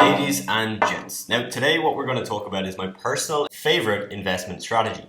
Ladies and gents, now today what we're going to talk about is my personal favorite investment strategy.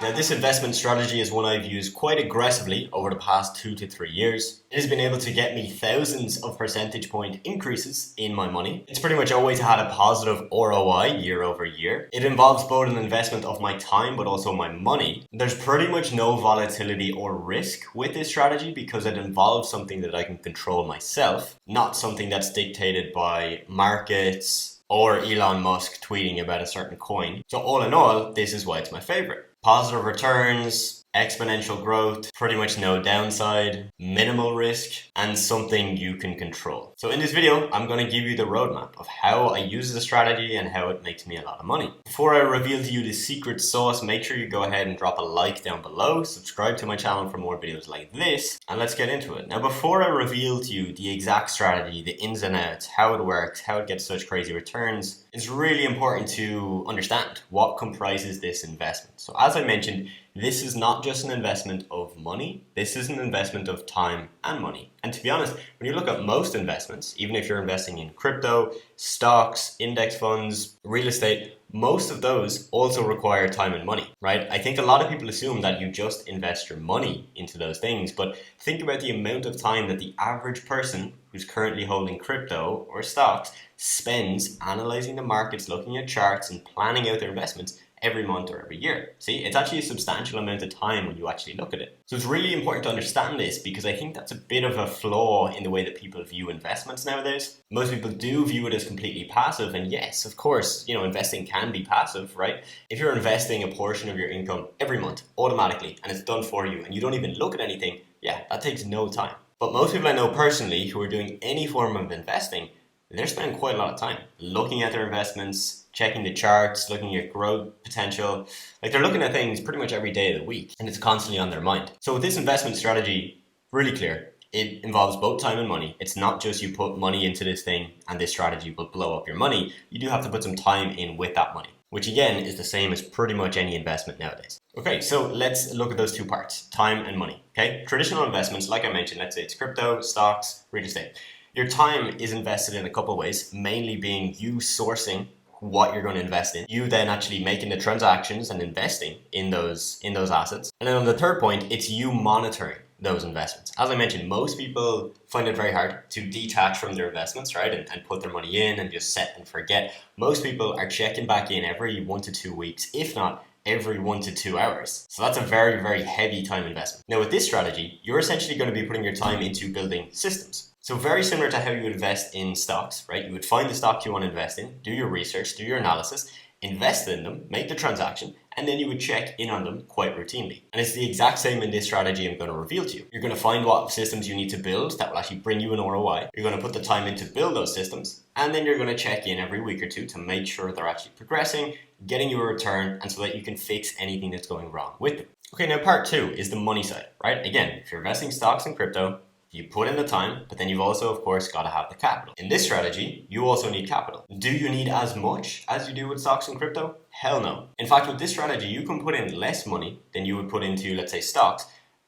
Now this investment strategy is one I've used quite aggressively over the past 2 to 3 years. It has been able to get me thousands of percentage point increases in my money. It's pretty much always had a positive ROI year over year. It involves both an investment of my time but also my money. There's pretty much no volatility or risk with this strategy because it involves something that I can control myself, not something that's dictated by markets or Elon Musk tweeting about a certain coin. So all in all, this is why it's my favorite. Positive returns, exponential growth, pretty much no downside, minimal risk, and something you can control. So in this video, I'm going to give you the roadmap of how I use the strategy and how it makes me a lot of money. Before I reveal to you the secret sauce, make sure you go ahead and drop a like down below, subscribe to my channel for more videos like this, and let's get into it. Now, before I reveal to you the exact strategy, the ins and outs, how it works, how it gets such crazy returns, it's really important to understand what comprises this investment. So as I mentioned, this is not just an investment of money, this is an investment of time and money. And to be honest, when you look at most investments, even if you're investing in crypto, stocks, index funds, real estate, most of those also require time and money, right? I think a lot of people assume that you just invest your money into those things, but think about the amount of time that the average person who's currently holding crypto or stocks spends analyzing the markets, looking at charts and planning out their investments every month or every year. See, it's actually a substantial amount of time when you actually look at it. So it's really important to understand this because I think that's a bit of a flaw in the way that people view investments nowadays. Most people do view it as completely passive, and yes, of course, investing can be passive, right? If you're investing a portion of your income every month automatically and it's done for you and you don't even look at anything, yeah, that takes no time. But most people I know personally who are doing any form of investing, they're spending quite a lot of time looking at their investments, checking the charts, looking at growth potential. Like, they're looking at things pretty much every day of the week and it's constantly on their mind. So with this investment strategy, really clear, it involves both time and money. It's not just you put money into this thing and this strategy will blow up your money. You do have to put some time in with that money, which again is the same as pretty much any investment nowadays. Okay, so let's look at those two parts, time and money. Okay, traditional investments, like I mentioned, let's say it's crypto, stocks, real estate. Your time is invested in a couple of ways, mainly being you sourcing what you're going to invest in, you then actually making the transactions and investing in those assets. And then on the third point, it's you monitoring those investments. As I mentioned, most people find it very hard to detach from their investments, right? And put their money in and just set and forget. Most people are checking back in every 1 to 2 weeks, if not every 1 to 2 hours. So that's a very, very heavy time investment. Now with this strategy, you're essentially going to be putting your time into building systems. So very similar to how you would invest in stocks, right? You would find the stock you want to invest in, do your research, do your analysis, invest in them, make the transaction, and then you would check in on them quite routinely. And it's the exact same in this strategy I'm going to reveal to you. You're going to find what systems you need to build that will actually bring you an ROI. You're going to put the time in to build those systems, and then you're going to check in every week or two to make sure they're actually progressing, getting you a return, and so that you can fix anything that's going wrong with them. Okay, now part two is the money side, right? Again, if you're investing stocks and crypto, you put in the time, but then you've also, of course, got to have the capital. In this strategy, you also need capital. Do you need as much as you do with stocks and crypto? Hell no. In fact, with this strategy, you can put in less money than you would put into, let's say, stocks,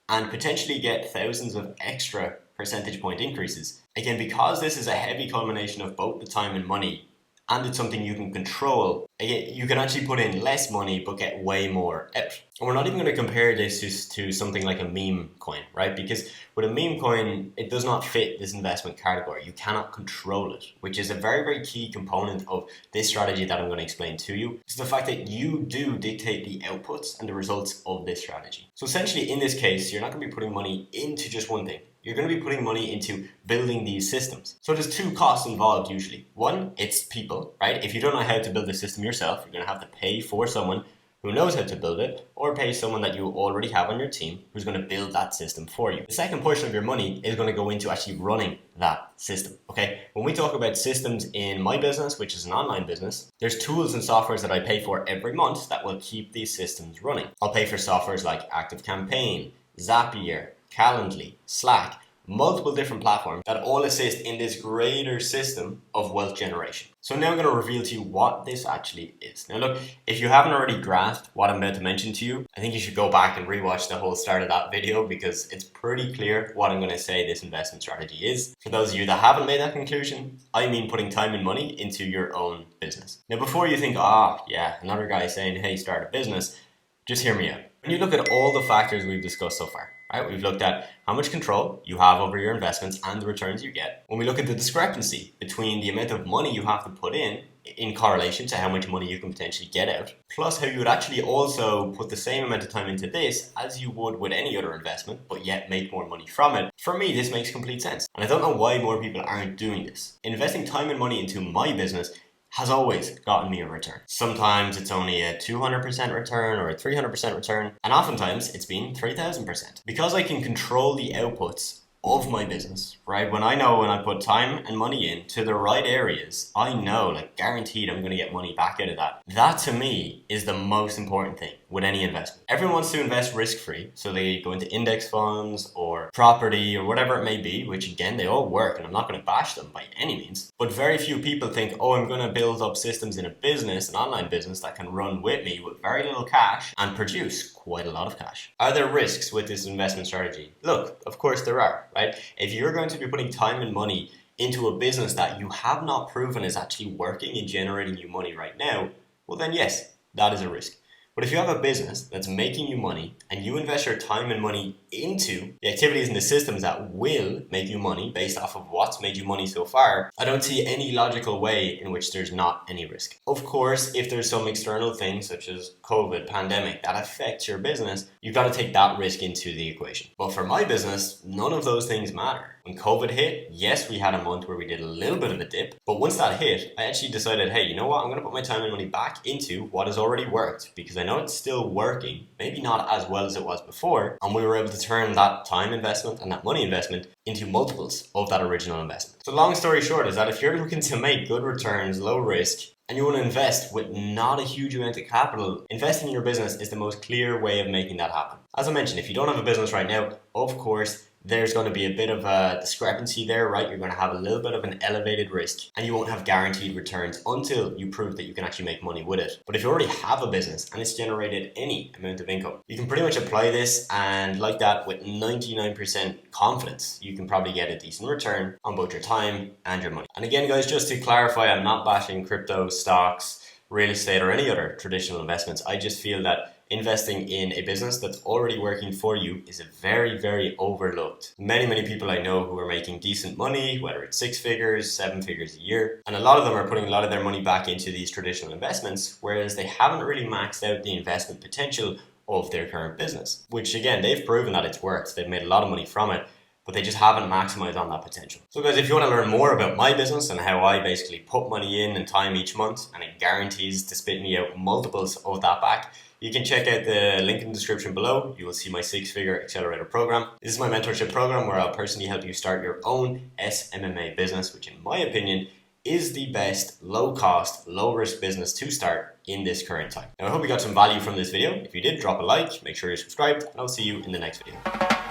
and potentially get thousands of extra percentage point increases. Again, because this is a heavy culmination of both the time and money, and it's something you can control, again, you can actually put in less money but get way more out. And we're not even going to compare this to something like a meme coin, right? Because with a meme coin, it does not fit this investment category. You cannot control it, which is a very, very key component of this strategy that I'm going to explain to you. It's the fact that you do dictate the outputs and the results of this strategy. So essentially, in this case, you're not going to be putting money into just one thing. You're going to be putting money into building these systems. So there's two costs involved usually. One, it's people, right? If you don't know how to build the system yourself, you're going to have to pay for someone who knows how to build it, or pay someone that you already have on your team who's going to build that system for you. The second portion of your money is going to go into actually running that system, okay? When we talk about systems in my business, which is an online business, there's tools and softwares that I pay for every month that will keep these systems running. I'll pay for softwares like ActiveCampaign, Zapier, Calendly, Slack, multiple different platforms that all assist in this greater system of wealth generation. So now I'm going to reveal to you what this actually is. Now look, if you haven't already grasped what I'm about to mention to you, I think you should go back and rewatch the whole start of that video because it's pretty clear what I'm going to say this investment strategy is. For those of you that haven't made that conclusion, I mean putting time and money into your own business. Now before you think, yeah, another guy saying, hey, start a business, just hear me out. When you look at all the factors we've discussed so far, right? We've looked at how much control you have over your investments and the returns you get. When we look at the discrepancy between the amount of money you have to put in correlation to how much money you can potentially get out, plus how you would actually also put the same amount of time into this as you would with any other investment, but yet make more money from it. For me, this makes complete sense. And I don't know why more people aren't doing this. Investing time and money into my business has always gotten me a return. Sometimes it's only a 200% return or a 300% return, and oftentimes it's been 3000%. Because I can control the outputs of my business, right? When I put time and money into the right areas, I know, like guaranteed, I'm going to get money back out of that. That to me is the most important thing with any investment. Everyone wants to invest risk-free, so they go into index funds or property or whatever it may be, which again, they all work and I'm not going to bash them by any means. But very few people think, oh, I'm going to build up systems in a business, an online business that can run with me with very little cash and produce quite a lot of cash. Are there risks with this investment strategy? Look, of course there are, right? If you're going to be putting time and money into a business that you have not proven is actually working and generating you money right now, well then yes, that is a risk. But if you have a business that's making you money and you invest your time and money into the activities and the systems that will make you money based off of what's made you money so far, I don't see any logical way in which there's not any risk. Of course, if there's some external things such as COVID, pandemic, that affects your business, you've got to take that risk into the equation. But for my business, none of those things matter. When COVID hit, yes, we had a month where we did a little bit of a dip, but once that hit, I actually decided, hey, you know what? I'm going to put my time and money back into what has already worked because I know it's still working, maybe not as well as it was before, and we were able to turn that time investment and that money investment into multiples of that original investment. So long story short is that if you're looking to make good returns, low risk, and you want to invest with not a huge amount of capital, investing in your business is the most clear way of making that happen. As I mentioned, if you don't have a business right now, of course, there's going to be a bit of a discrepancy there, right? You're going to have a little bit of an elevated risk and you won't have guaranteed returns until you prove that you can actually make money with it. But if you already have a business and it's generated any amount of income, you can pretty much apply this and like that with 99% confidence, you can probably get a decent return on both your time and your money. And again, guys, just to clarify, I'm not bashing crypto, stocks, real estate or any other traditional investments. I just feel that investing in a business that's already working for you is a very, very overlooked. Many people I know who are making decent money, whether it's 6 figures, 7 figures a year, and a lot of them are putting a lot of their money back into these traditional investments, whereas they haven't really maxed out the investment potential of their current business, which again, they've proven that it's worked. They've made a lot of money from it, but they just haven't maximized on that potential. So guys, if you want to learn more about my business and how I basically put money in and time each month, and it guarantees to spit me out multiples of that back, you can check out the link in the description below. You will see my 6-figure accelerator program. This is my mentorship program where I'll personally help you start your own SMMA business, which in my opinion is the best low cost, low risk business to start in this current time. Now I hope you got some value from this video. If you did, drop a like, make sure you're subscribed, and I'll see you in the next video.